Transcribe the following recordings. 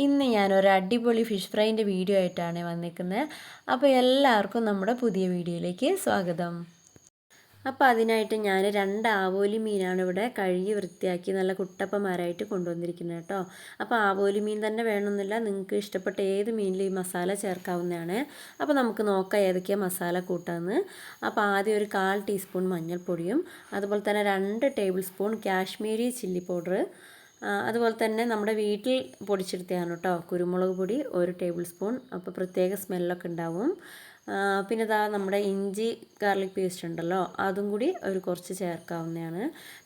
ഇന്ന് ഞാനൊരു അടിപൊളി ഫിഷ് ഫ്രൈൻ്റെ വീഡിയോ ആയിട്ടാണ് വന്നിരിക്കുന്നത്. അപ്പോൾ എല്ലാവർക്കും നമ്മുടെ പുതിയ വീഡിയോയിലേക്ക് സ്വാഗതം. അപ്പോൾ അതിനായിട്ട് ഞാൻ 2 ആവോലി മീനാണ് ഇവിടെ കഴുകി വൃത്തിയാക്കി നല്ല കുട്ടപ്പന്മാരായിട്ട് കൊണ്ടുവന്നിരിക്കുന്നത് കേട്ടോ. അപ്പോൾ ആവോലി മീൻ തന്നെ വേണമെന്നില്ല, നിങ്ങൾക്ക് ഇഷ്ടപ്പെട്ട ഏത് മീനിലും ഈ മസാല ചേർക്കാവുന്നതാണ്. അപ്പോൾ നമുക്ക് നോക്കാം ഏതൊക്കെയാണ് മസാല കൂട്ടാമെന്ന്. അപ്പോൾ ആദ്യം ഒരു 1/4 ടീസ്പൂൺ മഞ്ഞൾപ്പൊടിയും അതുപോലെ തന്നെ 2 table spoon Kashmiri chilli powder, അതുപോലെ തന്നെ നമ്മുടെ വീട്ടിൽ പൊടിച്ചെടുത്തതാണ് കേട്ടോ. കുരുമുളക് പൊടി 1 ടേബിൾ സ്പൂൺ, അപ്പോൾ പ്രത്യേക സ്മെല്ലൊക്കെ ഉണ്ടാവും. പിന്നെ ഇതാ നമ്മുടെ ഇഞ്ചി ഗാർലിക് പേസ്റ്റ് ഉണ്ടല്ലോ, അതും കൂടി കുറച്ച് ചേർക്കാവുന്നതാണ്.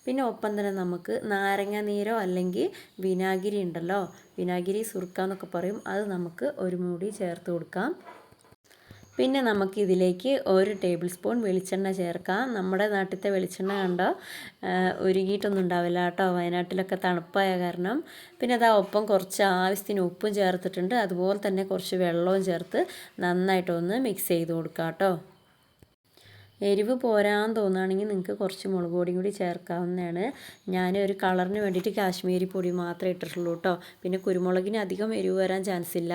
പിന്നെ ഒപ്പം തന്നെ നമുക്ക് നാരങ്ങ നീരോ അല്ലെങ്കിൽ വിനാഗിരി ഉണ്ടല്ലോ, വിനാഗിരി സുർക്ക എന്നൊക്കെ പറയും, അത് നമുക്ക് ഒരു മൂടി ചേർത്ത് കൊടുക്കാം. പിന്നെ നമുക്കിതിലേക്ക് 1 ടേബിൾ സ്പൂൺ വെളിച്ചെണ്ണ ചേർക്കാം. നമ്മുടെ നാട്ടിലത്തെ വെളിച്ചെണ്ണ കണ്ടോ ഉരുകിയിട്ടൊന്നും ഉണ്ടാവില്ല കേട്ടോ, വയനാട്ടിലൊക്കെ തണുപ്പായ കാരണം. പിന്നെ അതാ ഒപ്പം കുറച്ച് ആവശ്യത്തിന് ഉപ്പും ചേർത്തിട്ടുണ്ട്, അതുപോലെ തന്നെ കുറച്ച് വെള്ളവും ചേർത്ത് നന്നായിട്ടൊന്ന് മിക്സ് ചെയ്ത് കൊടുക്കാം കേട്ടോ. എരിവ് പോരാൻ തോന്നുകയാണെങ്കിൽ നിങ്ങൾക്ക് കുറച്ച് മുളക് പൊടിയും കൂടി ചേർക്കാവുന്നതാണ്. ഞാൻ ഒരു കളറിന് വേണ്ടിയിട്ട് കാശ്മീരി പൊടി മാത്രമേ ഇട്ടിട്ടുള്ളൂ കേട്ടോ. പിന്നെ കുരുമുളകിന് അധികം എരിവ് വരാൻ ചാൻസ് ഇല്ല.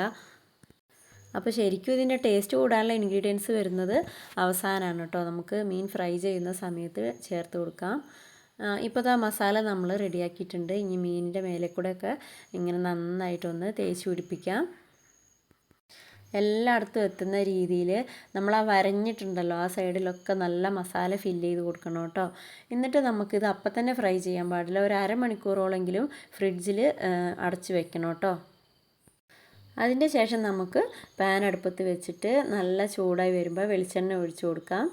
അപ്പോൾ ശരിക്കും ഇതിൻ്റെ ടേസ്റ്റ് കൂടാനുള്ള ഇൻഗ്രീഡിയൻസ് വരുന്നത് അവസാനമാണ് കേട്ടോ. നമുക്ക് മീൻ ഫ്രൈ ചെയ്യുന്ന സമയത്ത് ചേർത്ത് കൊടുക്കാം. ഇപ്പോൾ ആ മസാല നമ്മൾ റെഡിയാക്കിയിട്ടുണ്ട്. ഇനി മീനിൻ്റെ മേലെ കൂടെയൊക്കെ ഇങ്ങനെ നന്നായിട്ടൊന്ന് തേച്ച് പിടിപ്പിക്കാം. എല്ലായിടത്തും എത്തുന്ന രീതിയിൽ നമ്മൾ വരഞ്ഞിട്ടുണ്ടല്ലോ ആ സൈഡിലൊക്കെ നല്ല മസാല ഫില്ല് ചെയ്ത് കൊടുക്കണം കേട്ടോ. എന്നിട്ട് നമുക്കിത് അപ്പം തന്നെ ഫ്രൈ ചെയ്യാൻ പാടില്ല, ഒരു അരമണിക്കൂറോളെങ്കിലും ഫ്രിഡ്ജിൽ അടച്ച് വെക്കണം കേട്ടോ. അതിൻ്റെ ശേഷം നമുക്ക് പാൻ അടുപ്പത്ത് വെച്ചിട്ട് നല്ല ചൂടായി വരുമ്പോൾ വെളിച്ചെണ്ണ ഒഴിച്ചു കൊടുക്കാം.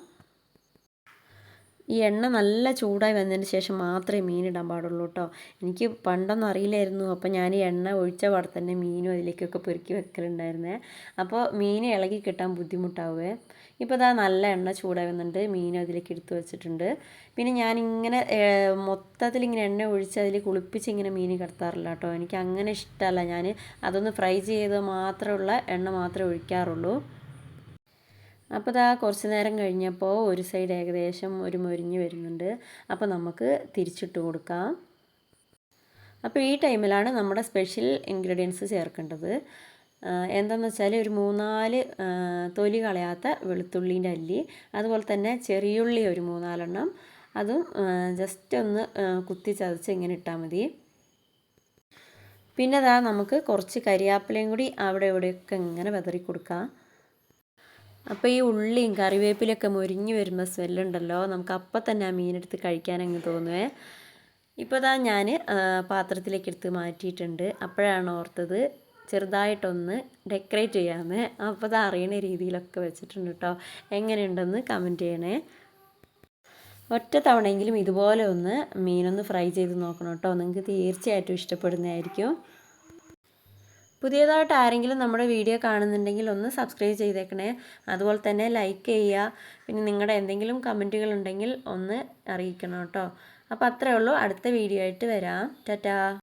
ഈ എണ്ണ നല്ല ചൂടായി വന്നതിന് ശേഷം മാത്രമേ മീൻ ഇടാൻ പാടുള്ളൂ കേട്ടോ. എനിക്ക് പണ്ടൊന്നും അറിയില്ലായിരുന്നു. അപ്പോൾ ഞാൻ ഈ എണ്ണ ഒഴിച്ച പാടെ തന്നെ മീനും അതിലേക്കൊക്കെ പെറുക്കി വെക്കലുണ്ടായിരുന്നേ. അപ്പോൾ മീൻ ഇളകി കിട്ടാൻ ബുദ്ധിമുട്ടാവുമേ. ഇപ്പോൾ ഇതാ നല്ല എണ്ണ ചൂടായി വന്നിട്ടുണ്ട്, മീനും അതിലേക്ക് എടുത്ത് വെച്ചിട്ടുണ്ട്. പിന്നെ ഞാനിങ്ങനെ മൊത്തത്തിലിങ്ങനെ എണ്ണ ഒഴിച്ച് അതിൽ കുളിപ്പിച്ച് ഇങ്ങനെ മീൻ കിടത്താറില്ല കേട്ടോ. എനിക്ക് അങ്ങനെ ഇഷ്ടമല്ല. ഞാൻ അതൊന്ന് ഫ്രൈ ചെയ്ത് മാത്രമുള്ള എണ്ണ മാത്രമേ ഒഴിക്കാറുള്ളൂ. അപ്പോൾ ഇതാ കുറച്ച് നേരം കഴിഞ്ഞപ്പോൾ ഒരു സൈഡ് ഏകദേശം ഒരു മൊരിഞ്ഞ് വരുന്നുണ്ട്. അപ്പോൾ നമുക്ക് തിരിച്ചിട്ട് കൊടുക്കാം. അപ്പോൾ ഈ ടൈമിലാണ് നമ്മുടെ സ്പെഷ്യൽ ഇൻഗ്രീഡിയൻസ് ചേർക്കേണ്ടത്. എന്താണെന്ന് വെച്ചാൽ ഒരു 3-4 തൊലി കളയാത്ത വെളുത്തുള്ളീൻ്റെ അല്ലി, അതുപോലെ തന്നെ ചെറിയുള്ളി ഒരു 3-4 എണ്ണം, അതും ജസ്റ്റ് ഒന്ന് കുത്തി ചതച്ച് ഇങ്ങനെ ഇട്ടാൽ മതി. പിന്നെ അതാ നമുക്ക് കുറച്ച് കരിയാപ്പിലയും കൂടി അവിടെ ഇവിടെയൊക്കെ ഇങ്ങനെ വിതറി കൊടുക്കാം. അപ്പോൾ ഈ ഉള്ളിയും കറിവേപ്പിലൊക്കെ മൊരിഞ്ഞ് വരുമ്പോൾ സ്മെല്ലുണ്ടല്ലോ, നമുക്ക് അപ്പം തന്നെ ആ മീനെടുത്ത് കഴിക്കാനങ്ങ് തോന്നുവേ. ഇപ്പോൾ ഇതാ ഞാൻ പാത്രത്തിലേക്ക് എടുത്ത് മാറ്റിയിട്ടുണ്ട്. അപ്പോഴാണ് ഓർത്തത് ചെറുതായിട്ടൊന്ന് ഡെക്കറേറ്റ് ചെയ്യാമെന്ന്. അപ്പോൾ അത് അറിയണ രീതിയിലൊക്കെ വെച്ചിട്ടുണ്ട് കേട്ടോ. എങ്ങനെയുണ്ടെന്ന് കമൻറ്റ് ചെയ്യണേ. ഒറ്റ തവണയെങ്കിലും ഇതുപോലെ ഒന്ന് മീനൊന്ന് ഫ്രൈ ചെയ്ത് നോക്കണം കേട്ടോ, നിങ്ങൾക്ക് തീർച്ചയായിട്ടും ഇഷ്ടപ്പെടുന്നതായിരിക്കും. പുതിയതായിട്ട് ആരെങ്കിലും നമ്മുടെ വീഡിയോ കാണുന്നുണ്ടെങ്കിൽ ഒന്ന് സബ്സ്ക്രൈബ് ചെയ്തേക്കണേ. അതുപോലെ തന്നെ ലൈക്ക് ചെയ്യുക. പിന്നെ നിങ്ങളുടെ എന്തെങ്കിലും കമൻറ്റുകൾ ഉണ്ടെങ്കിൽ ഒന്ന് അറിയിക്കണം കേട്ടോ. അപ്പോൾ അത്രയേ ഉള്ളൂ. അടുത്ത വീഡിയോ ആയിട്ട് വരാം. ടാറ്റാ.